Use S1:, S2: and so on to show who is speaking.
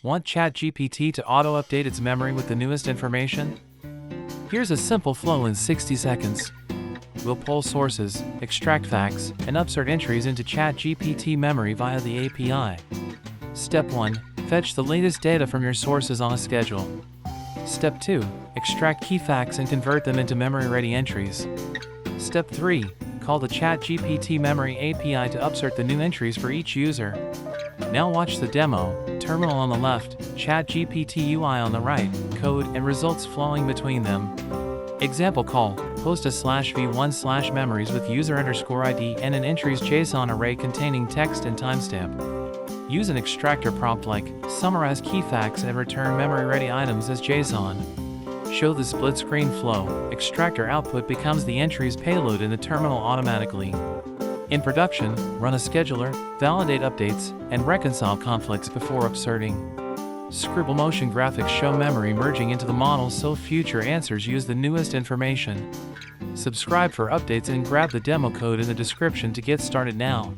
S1: Want ChatGPT to auto-update its memory with the newest information? Here's a simple flow in 60 seconds. We'll pull sources, extract facts, and upsert entries into ChatGPT memory via the API. Step 1. Fetch the latest data from your sources on a schedule. Step 2. Extract key facts and convert them into memory-ready entries. Step 3. Call the ChatGPT memory API to upsert the new entries for each user. Now watch the demo: terminal on the left, ChatGPT UI on the right, code and results flowing between them. Example call: post a /v1/memories with user_ID and an entries JSON array containing text and timestamp. Use an extractor prompt like summarize key facts and return memory-ready items as JSON. Show the split screen flow. Extractor output becomes the entries payload in the terminal automatically. In production, run a scheduler, validate updates, and reconcile conflicts before upserting. Scribble motion graphics show memory merging into the model so future answers use the newest information. Subscribe for updates and grab the demo code in the description to get started now.